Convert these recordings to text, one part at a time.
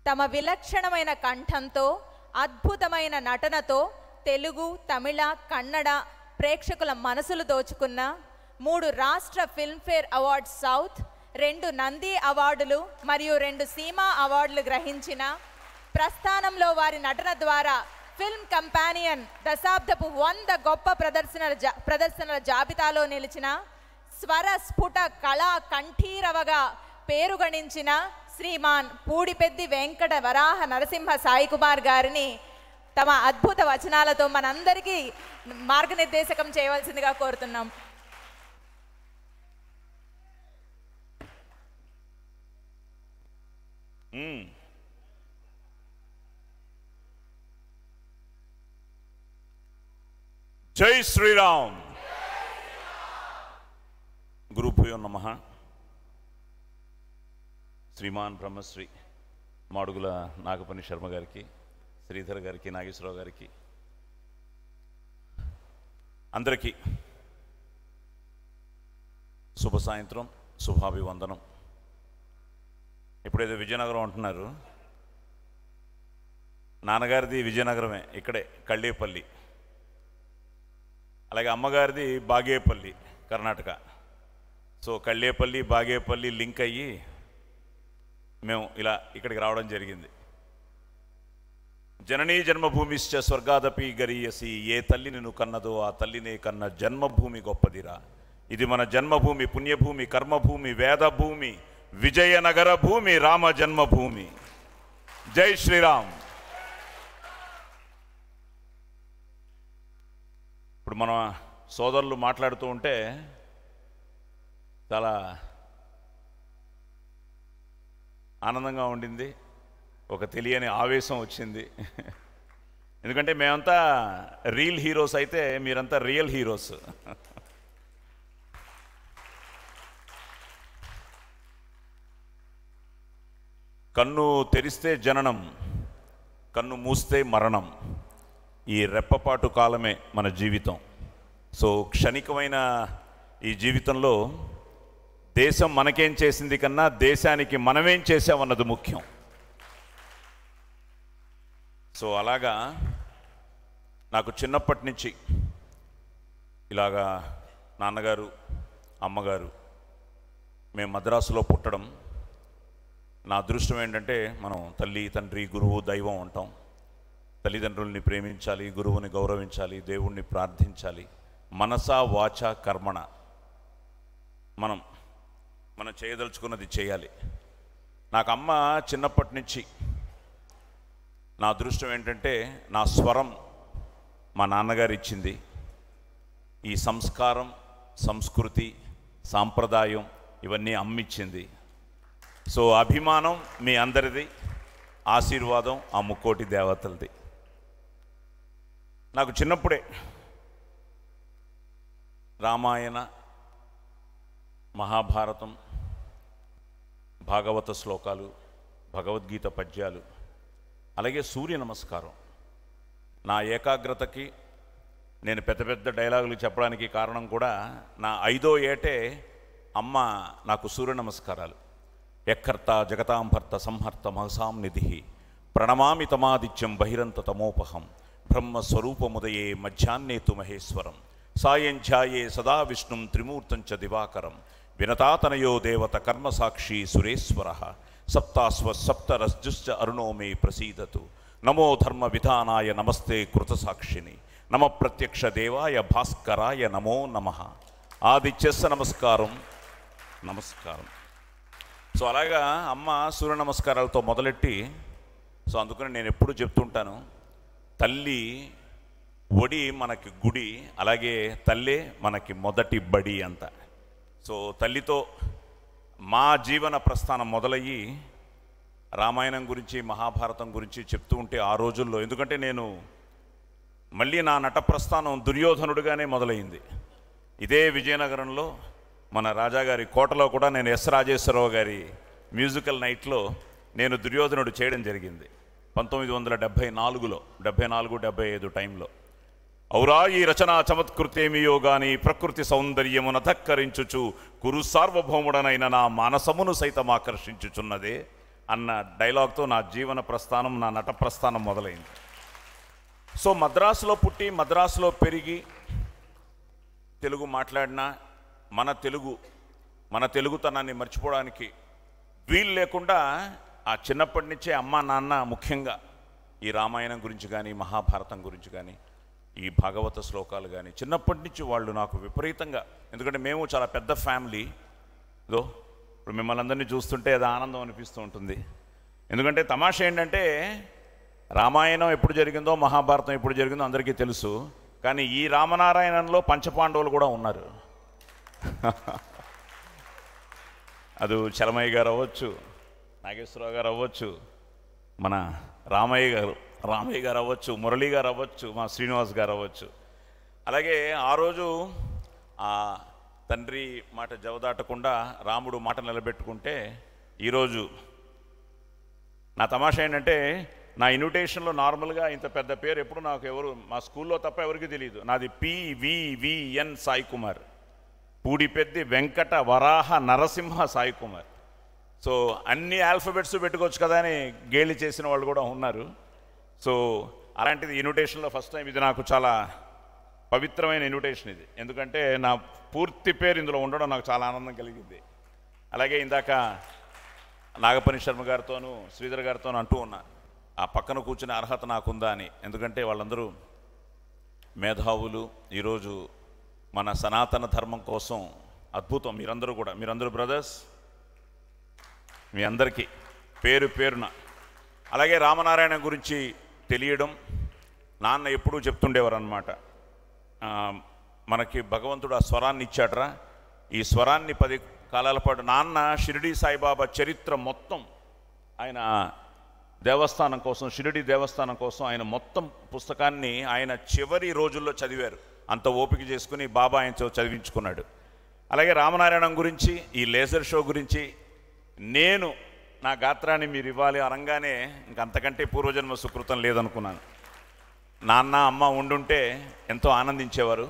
తమ విలక్షణమైన కంఠంతో, అద్భుతమైన నటనతో తెలుగు, తమిళ, కన్నడ ప్రేక్షకుల మనసులు దోచుకున్న 3 రాష్ట్ర ఫిల్మ్ఫేర్ అవార్డ్స్ సౌత్, 2 నంది అవార్డులు మరియు 2 సీమా అవార్డులు గ్రహించిన, ప్రస్థానంలో వారి నటన ద్వారా ఫిల్మ్ కంపానియన్ దశాబ్దపు 100 గొప్ప ప్రదర్శనల జాబితాలో నిలిచిన, స్వర స్ఫుట కళా కంఠీరవగా పేరుగణించిన శ్రీమాన్ పూడిపెద్ది వెంకట వరాహ నరసింహ సాయి కుమార్ గారిని తమ అద్భుత వచనాలతో మనందరికీ మార్గనిర్దేశకం చేయవలసిందిగా కోరుతున్నాం. జై శ్రీరామ్. గురుభ్యో నమః. శ్రీమాన్ బ్రహ్మశ్రీ మాడుగుల నాగపని శర్మ గారికి, శ్రీధర్ గారికి, నాగేశ్వరరావు గారికి, అందరికీ శుభ సాయంత్రం, శుభాభివందనం. ఇప్పుడేదో విజయనగరం అంటున్నారు, నాన్నగారిది విజయనగరమే, ఇక్కడే కళ్ళేపల్లి. అలాగే అమ్మగారిది బాగేపల్లి, కర్ణాటక. సో కళ్ళేపల్లి బాగేపల్లి లింక్ అయ్యి మేము ఇలా ఇక్కడికి రావడం జరిగింది. జననీ జన్మభూమిశ్చ స్వర్గాదపి గరీయసి, ఏ తల్లి నిన్ను కన్నదో ఆ తల్లినే కన్న జన్మభూమి గొప్పదిరా. ఇది మన జన్మభూమి, పుణ్యభూమి, కర్మభూమి, వేదభూమి, విజయనగర భూమి, రామ జన్మభూమి. జై శ్రీరామ్. ఇప్పుడు మన సోదరులు మాట్లాడుతూ ఉంటే చాలా ఆనందంగా ఉండింది, ఒక తెలియని ఆవేశం వచ్చింది. ఎందుకంటే మేమంతా రియల్ హీరోస్ అయితే మీరంతా రియల్ హీరోస్. కన్ను తెరిస్తే జననం, కన్ను మూస్తే మరణం. ఈ రెప్పపాటు కాలమే మన జీవితం. సో క్షణికమైన ఈ జీవితంలో దేశం మనకేం చేసింది కన్నా దేశానికి మనమేం చేసామన్నది ముఖ్యం. సో అలాగా నాకు చిన్నప్పటి నుంచి ఇలాగా నాన్నగారు, అమ్మగారు, మేము మద్రాసులో పుట్టడం, నా అదృష్టం ఏంటంటే మనం తల్లి, తండ్రి, గురువు, దైవం అంటాం. తల్లిదండ్రుల్ని ప్రేమించాలి, గురువుని గౌరవించాలి, దేవుణ్ణి ప్రార్థించాలి. మనసా వాచ కర్మణ మనం చేయదలుచుకున్నది చేయాలి. నాకు అమ్మ చిన్నప్పటి నుంచి, నా అదృష్టం ఏంటంటే నా స్వరం మా నాన్నగారు ఇచ్చింది. ఈ సంస్కారం, సంస్కృతి, సాంప్రదాయం ఇవన్నీ అమ్మ ఇచ్చింది. సో అభిమానం మీ అందరిది, ఆశీర్వాదం ఆ ముక్కోటి దేవతలది. నాకు చిన్నప్పుడే రామాయణ, మహాభారతం, భాగవత శ్లోకాలు, భగవద్గీత పద్యాలు, అలాగే సూర్య నమస్కారం. నా ఏకాగ్రతకి, నేను పెద్ద పెద్ద డైలాగులు చెప్పడానికి కారణం కూడా నా 5వ ఏటే అమ్మ నాకు సూర్య నమస్కారాలు. యక్కర్త జగతాంభర్త సంహర్త మహసాం నిధి, ప్రణమామి తమాదిత్యం బహిరంత తమోపహం, బ్రహ్మస్వరూపముదయే మధ్యాహ్నే తు మహేశ్వరం, సాయం ధ్యాయే సదా విష్ణుం త్రిమూర్తం చ దివాకరం, వినతాతనయో దేవత కర్మసాక్షి సురేశ్వర, సప్తాస్వ సప్తరజ్జుశ్చ అరుణో మే ప్రసీదతు, నమో ధర్మ విధానాయ నమస్తే కృతసాక్షిని, నమ ప్రత్యక్ష దేవాయ భాస్కరాయ నమో నమః. ఆదిత్యస్య నమస్కారం. నమస్కారం. సో అలాగా అమ్మ సూర్య నమస్కారాలతో మొదలెట్టి, సో అందుకని నేను ఎప్పుడు చెప్తుంటాను, తల్లి ఒడి మనకి గుడి, అలాగే తల్లే మనకి మొదటి బడి అంత. సో తల్లితో మా జీవన ప్రస్థానం మొదలయ్యి రామాయణం గురించి, మహాభారతం గురించి చెప్తూ ఉంటే ఆ రోజుల్లో, ఎందుకంటే నేను మళ్ళీ నా నట ప్రస్థానం దుర్యోధనుడుగానే మొదలైంది. ఇదే విజయనగరంలో మన రాజాగారి కోటలో కూడా నేను ఎస్ రాజేశ్వరరావు గారి మ్యూజికల్ నైట్లో నేను దుర్యోధనుడు చేయడం జరిగింది 1974లో, 74-75 టైంలో. ఔరా ఈ రచనా చమత్కృతేమియో గాని ప్రకృతి సౌందర్యమున ధక్కరించుచు కురు సార్వభౌముడనైన నా మానసమును సైతం ఆకర్షించుచున్నదే అన్న డైలాగ్తో నా జీవన ప్రస్థానం, నా నట ప్రస్థానం మొదలైంది. సో మద్రాసులో పుట్టి మద్రాసులో పెరిగి తెలుగు మాట్లాడినా మన తెలుగుతనాన్ని మర్చిపోవడానికి వీలు లేకుండా ఆ చిన్నప్పటి నుంచే అమ్మ నాన్న ముఖ్యంగా ఈ రామాయణం గురించి కానీ, మహాభారతం గురించి కానీ, ఈ భాగవత శ్లోకాలు కానీ చిన్నప్పటి నుంచి వాళ్ళు నాకు విపరీతంగా, ఎందుకంటే మేము చాలా పెద్ద ఫ్యామిలీ. ఇప్పుడు మిమ్మల్ని అందరినీ చూస్తుంటే అది ఆనందం అనిపిస్తూ ఉంటుంది. ఎందుకంటే తమాషా ఏంటంటే రామాయణం ఎప్పుడు జరిగిందో, మహాభారతం ఎప్పుడు జరిగిందో అందరికీ తెలుసు. కానీ ఈ రామనారాయణంలో పంచపాండవులు కూడా ఉన్నారు. అది చలమయ్య గారు అవ్వచ్చు, నాగేశ్వరరావు గారు అవ్వచ్చు, మన రామయ్య గారు అవ్వచ్చు, మురళీ గారు అవ్వచ్చు, మా శ్రీనివాస్ గారు అవ్వచ్చు. అలాగే ఆ రోజు ఆ తండ్రి మాట జవదాటకుండా రాముడు మాట నిలబెట్టుకుంటే ఈరోజు నా తమాషా ఏంటంటే నా ఇన్విటేషన్లో నార్మల్గా ఇంత పెద్ద పేరు ఎప్పుడు నాకు ఎవరు మా స్కూల్లో తప్ప ఎవరికి తెలియదు. నాది PVVN సాయి కుమార్, పూడిపెద్ది వెంకట వరాహ నరసింహ సాయి కుమార్. సో అన్ని ఆల్ఫబెట్స్ పెట్టుకోవచ్చు కదా అని గేలి చేసిన వాళ్ళు కూడా ఉన్నారు. సో అలాంటిది ఇన్విటేషన్లో ఫస్ట్ టైం, ఇది నాకు చాలా పవిత్రమైన ఇన్విటేషన్ ఇది. ఎందుకంటే నా పూర్తి పేరు ఇందులో ఉండడం నాకు చాలా ఆనందం కలిగింది. అలాగే ఇందాక నాగపని శర్మ గారితోనూ శ్రీధర్ గారితోనూ అంటూ ఉన్నా, ఆ పక్కన కూర్చునే అర్హత నాకుందా అని. ఎందుకంటే వాళ్ళందరూ మేధావులు. ఈరోజు మన సనాతన ధర్మం కోసం అద్భుతం. మీరందరూ బ్రదర్స్, మీ అందరికీ పేరు పేరున. అలాగే రామనారాయణ గురించి తెలియడం, నాన్న ఎప్పుడూ చెప్తుండేవారు అన్నమాట, మనకి భగవంతుడు ఆ స్వరాన్ని ఇచ్చాడ్రా, ఈ స్వరాన్ని 10 కాలాల పాటు. నాన్న షిరిడి సాయిబాబా చరిత్ర మొత్తం ఆయన దేవస్థానం కోసం, షిరిడి దేవస్థానం కోసం ఆయన మొత్తం పుస్తకాన్ని ఆయన చివరి రోజుల్లో చదివారు. అంత ఓపిక చేసుకుని బాబా ఆయన చదివించుకున్నాడు. అలాగే రామనారాయణం గురించి, ఈ లేజర్ షో గురించి నేను నా గాత్రాన్ని మీరు ఇవ్వాలి అనగానే ఇంకంతకంటే పూర్వజన్మ సుకృతం లేదనుకున్నాను. నాన్న అమ్మ ఉండుంటే ఎంతో ఆనందించేవారు.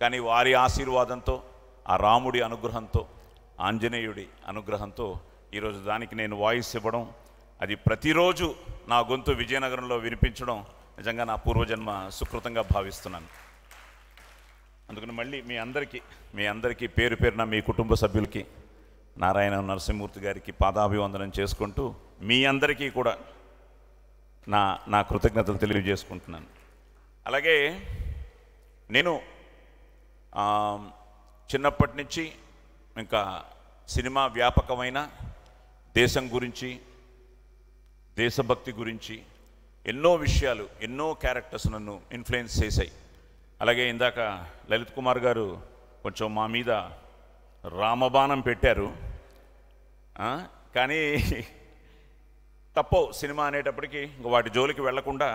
కానీ వారి ఆశీర్వాదంతో, ఆ రాముడి అనుగ్రహంతో, ఆంజనేయుడి అనుగ్రహంతో ఈరోజు దానికి నేను వాయిస్ ఇవ్వడం, అది ప్రతిరోజు నా గొంతు విజయనగరంలో వినిపించడం నిజంగా నా పూర్వజన్మ సుకృతంగా భావిస్తున్నాను. అందుకని మళ్ళీ మీ అందరికీ పేరు పేరున మీ కుటుంబ సభ్యులకి, నారాయణ నరసింహమూర్తి గారికి పాదాభివందనం చేసుకుంటూ మీ అందరికీ కూడా నా కృతజ్ఞతలు తెలియజేసుకుంటున్నాను. అలాగే నేను చిన్నప్పటి నుంచి ఇంకా సినిమా వ్యాపకమైన దేశం గురించి, దేశభక్తి గురించి ఎన్నో విషయాలు, ఎన్నో క్యారెక్టర్స్ నన్ను ఇన్ఫ్లుయెన్స్ చేశాయి. అలాగే ఇందాక లలిత్ కుమార్ గారు కొంచెం మా మీద రామబాణం పెట్టారు. కానీ తప్పవు, సినిమా అనేటప్పటికీ ఇంక వాటి జోలికి వెళ్లకుండా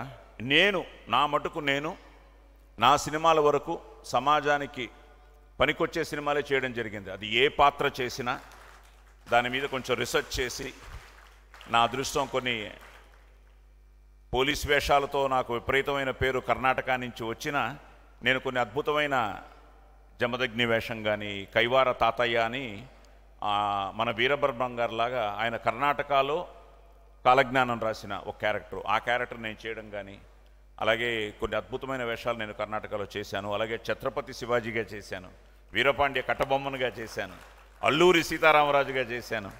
నా సినిమాల వరకు సమాజానికి పనికొచ్చే సినిమాలే చేయడం జరిగింది. అది ఏ పాత్ర చేసినా దాని మీద కొంచెం రీసెర్చ్ చేసి, నా అదృష్టం కొన్ని పోలీస్ వేషాలతో నాకు విపరీతమైన పేరు కర్ణాటక నుంచి వచ్చిన, నేను కొన్ని అద్భుతమైన జమదగ్ని వేషం కానీ, కైవార తాతయ్య అని మన వీరబ్రహ్మం గారు లాగా ఆయన కర్ణాటకలో కాలజ్ఞానం రాసిన ఒక క్యారెక్టర్, ఆ క్యారెక్టర్ నేను చేయడం కానీ, అలాగే కొన్ని అద్భుతమైన వేషాలు నేను కర్ణాటకలో చేశాను. అలాగే ఛత్రపతి శివాజీగా చేశాను, వీరపాండ్య కట్టబొమ్మనుగా చేశాను, అల్లూరి సీతారామరాజుగా చేశాను.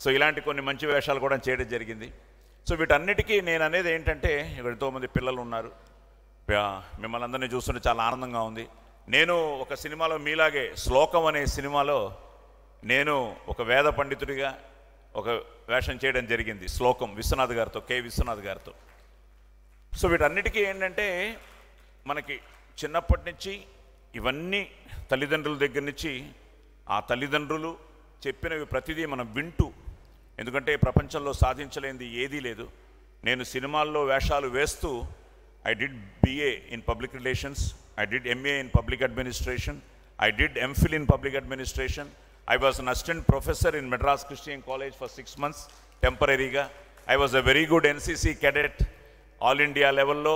సో ఇలాంటి కొన్ని మంచి వేషాలు కూడా చేయడం జరిగింది. సో వీటన్నిటికీ నేను అనేది ఏంటంటే, ఇక్కడ ఎంతోమంది పిల్లలు ఉన్నారు, మిమ్మల్ని అందరినీ చూస్తుంటే చాలా ఆనందంగా ఉంది. నేను ఒక సినిమాలో మీలాగే శ్లోకం అనే సినిమాలో నేను ఒక వేద పండితుడిగా ఒక వేషం చేయడం జరిగింది, శ్లోకం, విశ్వనాథ్ గారితో, కె విశ్వనాథ్ గారితో. సో వీటన్నిటికీ ఏంటంటే మనకి చిన్నప్పటి నుంచి ఇవన్నీ తల్లిదండ్రుల దగ్గర నుంచి, ఆ తల్లిదండ్రులు చెప్పినవి ప్రతిదీ మనం వింటూ, ఎందుకంటే ప్రపంచంలో సాధించలేనిది ఏదీ లేదు. నేను సినిమాల్లో వేషాలు వేస్తూ I did BA in Public Relations, I did MA in Public Administration, I did MPhil in Public Administration. I was an assistant professor in Madras Christian College for 6 months temporary-ga. I was a very good NCC cadet. All India level lo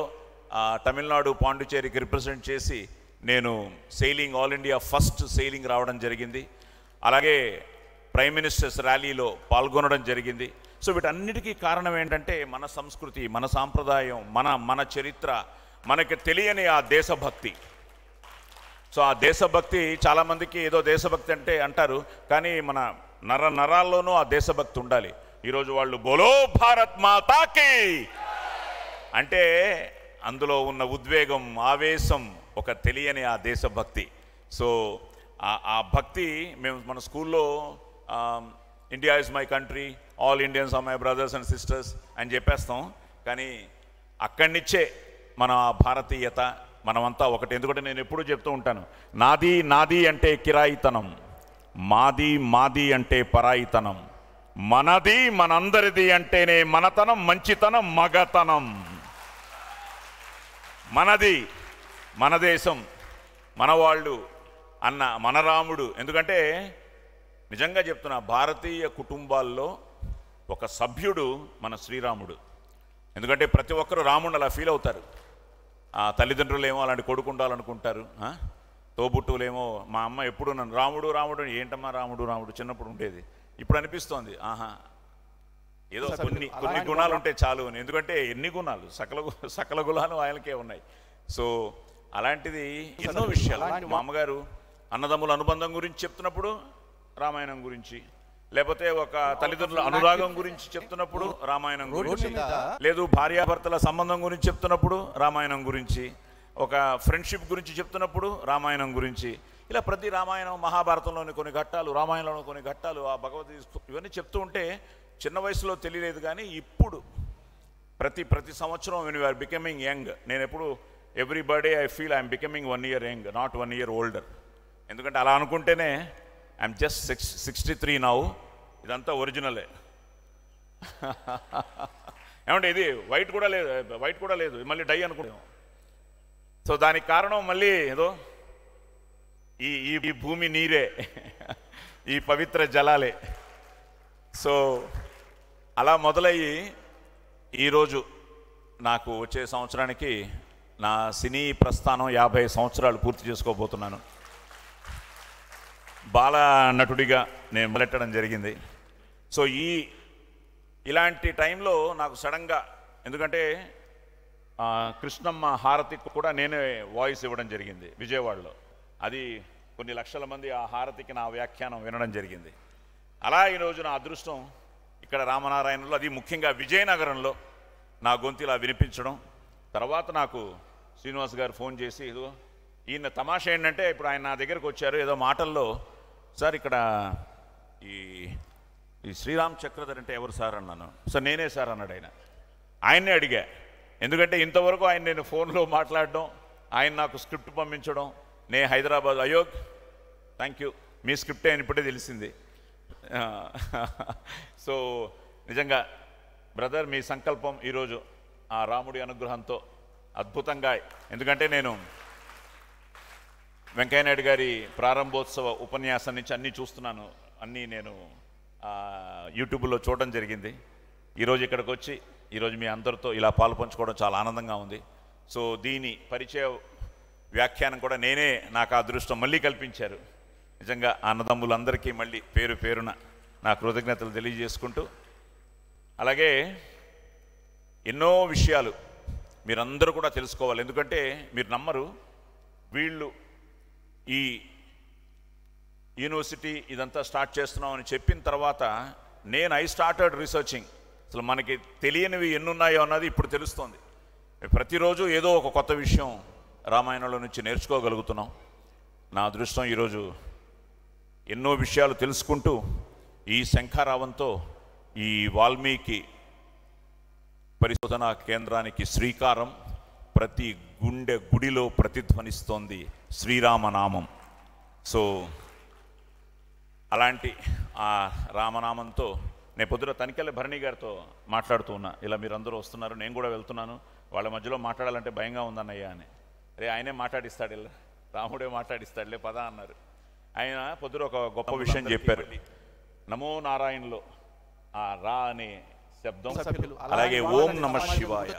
Tamil Nadu Pondicherry ki represent chesi nenu sailing all India first sailing రావడం జరిగింది. అలాగే prime ministers ర్యాలీలో పాల్గొనడం జరిగింది. So వీటన్నిటికీ కారణం ఏంటంటే మన సంస్కృతి, మన సాంప్రదాయం, మన చరిత్ర, మనకి తెలియని ఆ దేశభక్తి. సో ఆ దేశభక్తి చాలామందికి ఏదో దేశభక్తి అంటే అంటారు, కానీ మన నరాల్లోనూ ఆ దేశభక్తి ఉండాలి. ఈరోజు వాళ్ళు బోలో భారత్ మాతాకి అంటే అందులో ఉన్న ఉద్వేగం, ఆవేశం, ఒక తెలియని ఆ దేశభక్తి. సో ఆ భక్తి మేము మన స్కూల్లో India is my country, all Indians are my brothers and sisters అని చెప్పేస్తాం, కానీ అక్కడి నుంచే మన భారతీయత, మనమంతా ఒకటి. ఎందుకంటే నేను ఎప్పుడూ చెప్తూ ఉంటాను, నాది నాది అంటే కిరాయితనం, మాది మాది అంటే పరాయితనం, మనది మనందరిది అంటేనే మనతనం, మంచితనం, మగతనం. మనది, మన దేశం, మనవాళ్ళు అన్న మన రాముడు. ఎందుకంటే నిజంగా చెప్తున్నా, భారతీయ కుటుంబాల్లో ఒక సభ్యుడు మన శ్రీరాముడు. ఎందుకంటే ప్రతి ఒక్కరు రాముడు అలా ఫీల్ అవుతారు. తల్లిదండ్రులు ఏమో అలాంటి కొడుకు ఉండాలనుకుంటారు, తోబుట్టువులేమో, మా అమ్మ ఎప్పుడు నన్ను రాముడు రాముడు, ఏంటమ్మా రాముడు రాముడు చిన్నప్పుడు ఉండేది, ఇప్పుడు అనిపిస్తోంది ఆహా ఏదో కొన్ని గుణాలు ఉంటే చాలు అని. ఎందుకంటే ఎన్ని గుణాలు, సకల గుణాలు ఆయనకే ఉన్నాయి. సో అలాంటిది ఎన్నో విషయాలు. మా అమ్మగారు అన్నదమ్ముల అనుబంధం గురించి చెప్తున్నప్పుడు రామాయణం గురించి, లేకపోతే ఒక తల్లిదండ్రుల అనురాగం గురించి చెప్తున్నప్పుడు రామాయణం గురించి, లేదు భార్యాభర్తల సంబంధం గురించి చెప్తున్నప్పుడు రామాయణం గురించి, ఒక ఫ్రెండ్షిప్ గురించి చెప్తున్నప్పుడు రామాయణం గురించి, ఇలా ప్రతి రామాయణం, మహాభారతంలోని కొన్ని ఘట్టాలు, రామాయణంలో కొన్ని ఘట్టాలు, ఆ భగవద్గీత ఇవన్నీ చెప్తూ ఉంటే చిన్న వయసులో తెలియలేదు, కానీ ఇప్పుడు ప్రతి సంవత్సరం when you are becoming young, నేను ఎప్పుడు every birthday I feel I'm becoming 1 year young, not 1 year older. ఎందుకంటే అలా అనుకుంటేనే ఐఎమ్ జస్ట్ 63 నౌ. ఇదంతా ఒరిజినలే. ఏమంటే ఇది వైట్ కూడా లేదు, మళ్ళీ డై అనుకుంటాం. సో దానికి కారణం మళ్ళీ ఏదో ఈ భూమి నీరే, ఈ పవిత్ర జలాలే. సో అలా మొదలయ్యి ఈరోజు నాకు వచ్చే సంవత్సరానికి నా సినీ ప్రస్థానం 50 సంవత్సరాలు పూర్తి చేసుకోబోతున్నాను. బాల నటుడిగా నేను మొదలెట్టడం జరిగింది. సో ఇలాంటి టైంలో నాకు సడన్గా, ఎందుకంటే కృష్ణమ్మ హారతికి కూడా నేనే వాయిస్ ఇవ్వడం జరిగింది విజయవాడలో. అది కొన్ని లక్షల మంది ఆ హారతికి నా వ్యాఖ్యానం వినడం జరిగింది. అలా ఈరోజు నా అదృష్టం ఇక్కడ రామనారాయణలో, అది ముఖ్యంగా విజయనగరంలో నా గొంతులా వినిపించడం. తర్వాత నాకు శ్రీనివాస్ గారు ఫోన్ చేసి, ఏదో ఈయన తమాషా ఏంటంటే, ఇప్పుడు ఆయన నా దగ్గరకు వచ్చారు ఏదో మాటల్లో, సార్ ఇక్కడ ఈ శ్రీరామ్ చక్రధర్ అంటే ఎవరు సార్ అన్నాను. సార్ నేనే సార్ అన్నాడు. ఆయన్నే అడిగా, ఎందుకంటే ఇంతవరకు ఆయన నేను ఫోన్లో మాట్లాడడం, ఆయన నాకు స్క్రిప్ట్ పంపించడం, నేను హైదరాబాద్, అయోగ్ థ్యాంక్ యూ, మీ స్క్రిప్టే అని ఇప్పుడే తెలిసింది. సో నిజంగా బ్రదర్, మీ సంకల్పం ఈరోజు ఆ రాముడి అనుగ్రహంతో అద్భుతంగా, ఎందుకంటే నేను వెంకయ్యనాయుడు గారి ప్రారంభోత్సవ ఉపన్యాసం నుంచి అన్నీ చూస్తున్నాను, అన్నీ నేను యూట్యూబ్లో చూడడం జరిగింది. ఈరోజు ఇక్కడికి వచ్చి ఈరోజు మీ అందరితో ఇలా పాలు పంచుకోవడం చాలా ఆనందంగా ఉంది. సో దీని పరిచయ వ్యాఖ్యానం కూడా నేనే, నాకు అదృష్టం మళ్ళీ కల్పించారు. నిజంగా అన్నదమ్ములందరికీ మళ్ళీ పేరు పేరున నా కృతజ్ఞతలు తెలియజేసుకుంటూ, అలాగే ఎన్నో విషయాలు మీరందరూ కూడా తెలుసుకోవాలి. ఎందుకంటే మీరు నమ్మరు, వీళ్ళు ఈ యూనివర్సిటీ ఇదంతా స్టార్ట్ చేస్తున్నామని చెప్పిన తర్వాత ఐ స్టార్టెడ్ రీసెర్చింగ్. అసలు మనకి తెలియనివి ఎన్నున్నాయో అన్నది ఇప్పుడు తెలుస్తోంది. ప్రతిరోజు ఏదో ఒక కొత్త విషయం రామాయణంలో నుంచి నేర్చుకోగలుగుతున్నాం. నా అదృష్టం ఈరోజు ఎన్నో విషయాలు తెలుసుకుంటూ ఈ శంఖారావంతో ఈ వాల్మీకి పరిశోధనా కేంద్రానికి శ్రీకారం. ప్రతి గుడిలో ప్రతిధ్వనిస్తోంది శ్రీరామనామం. సో అలాంటి ఆ రామనామంతో నేను పొద్దున తనికెళ్ళ భరణి గారితో మాట్లాడుతూ ఉన్నా, ఇలా మీరందరూ వస్తున్నారు, నేను కూడా వెళ్తున్నాను, వాళ్ళ మధ్యలో మాట్లాడాలంటే భయంగా ఉందన్నయ్య అని. అరే ఆయనే మాట్లాడిస్తాడు, రాముడే మాట్లాడిస్తాడులే పదా అన్నారు. ఆయన పొద్దున ఒక గొప్ప విషయం చెప్పారు. నమో నారాయణలో ఆ రా అనే శబ్దం, అలాగే ఓం నమ శివాయ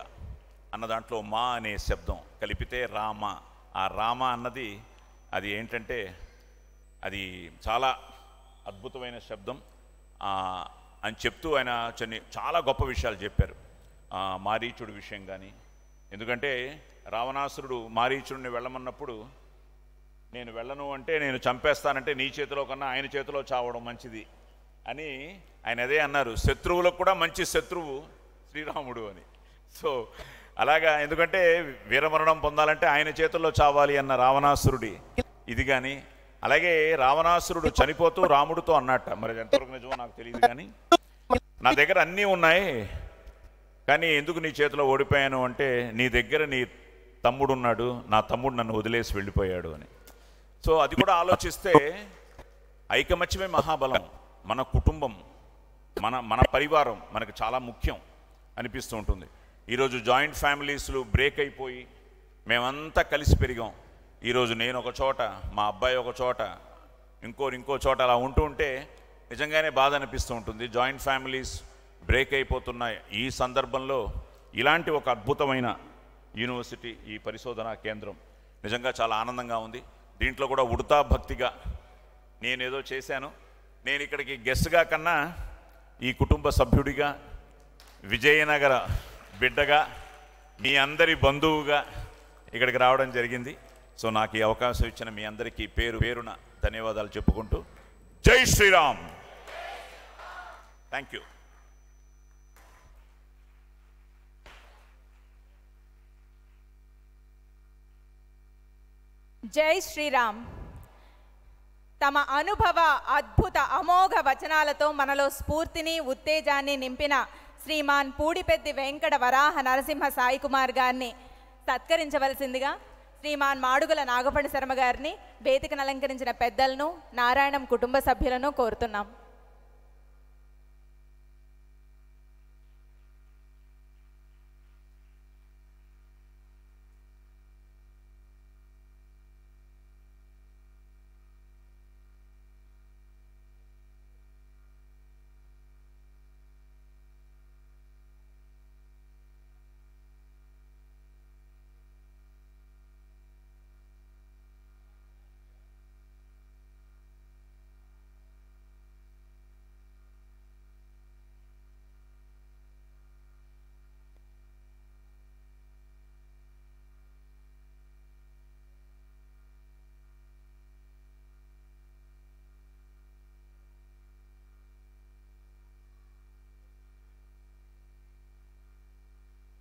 అన్న దాంట్లో మా అనే శబ్దం కలిపితే రామ. ఆ రామ అన్నది అది ఏంటంటే అది చాలా అద్భుతమైన శబ్దం. అని చెప్తూ ఆయన చాలా గొప్ప విషయాలు చెప్పారు. మారీచుడు విషయం కానీ, ఎందుకంటే రావణాసురుడు మారీచుడిని వెళ్ళమన్నప్పుడు, నేను వెళ్ళను అంటే నేను చంపేస్తానంటే నీ చేతిలో కన్నా ఆయన చేతిలో చావడం మంచిది అని ఆయన అదే అన్నారు. శత్రువులకు కూడా మంచి శత్రువు శ్రీరాముడు అని. సో అలాగా, ఎందుకంటే వీరమరణం పొందాలంటే ఆయన చేతుల్లో చావాలి అన్న రావణాసురుడి ఇది. కానీ అలాగే రావణాసురుడు చనిపోతూ రాముడితో అన్నట్ట, మరి ఎంతవరకు నిజమో నాకు తెలియదు, కానీ నా దగ్గర అన్నీ ఉన్నాయి కానీ ఎందుకు నీ చేతిలో ఓడిపోయాను అంటే, నీ దగ్గర నీ తమ్ముడు ఉన్నాడు, నా తమ్ముడు నన్ను వదిలేసి వెళ్ళిపోయాడు అని. సో అది కూడా ఆలోచిస్తే ఐకమత్యమే మహాబలం. మన కుటుంబం, మన పరివారం మనకు చాలా ముఖ్యం అనిపిస్తూ ఉంటుంది. ఈరోజు జాయింట్ ఫ్యామిలీస్లు బ్రేక్ అయిపోయి మేమంతా కలిసి పెరిగాం. ఈరోజు నేను ఒక చోట, మా అబ్బాయి ఒక చోట, ఇంకో చోట అలా ఉంటూ ఉంటే నిజంగానే బాధ అనిపిస్తూ ఉంటుంది. జాయింట్ ఫ్యామిలీస్ బ్రేక్ అయిపోతున్న ఈ సందర్భంలో ఇలాంటి ఒక అద్భుతమైన యూనివర్సిటీ, ఈ పరిశోధనా కేంద్రం నిజంగా చాలా ఆనందంగా ఉంది. దీంట్లో కూడా ఉడతా భక్తిగా నేనేదో చేశాను. నేను ఇక్కడికి గెస్ట్గా కన్నా ఈ కుటుంబ సభ్యుడిగా, విజయనగర బిడ్డగా, మీ అందరి బంధువుగా ఇక్కడికి రావడం జరిగింది. సో నాకు ఈ అవకాశం ఇచ్చిన మీ అందరికీ పేరు పేరున ధన్యవాదాలు చెప్పుకుంటూ, జై శ్రీరామ్. Thank you. జై శ్రీరామ్. తమ అనుభవ అద్భుత అమోఘ వచనాలతో మనలో స్ఫూర్తిని, ఉత్తేజాన్ని నింపిన శ్రీమాన్ పూడిపెద్ది వెంకట వరాహ నరసింహ సాయి కుమార్ గారిని సత్కరించవలసిందిగా శ్రీమాన్ మాడుగుల నాగపణి శర్మ గారిని, వేదికను అలంకరించిన పెద్దలను, నారాయణం కుటుంబ సభ్యులను కోరుతున్నాం.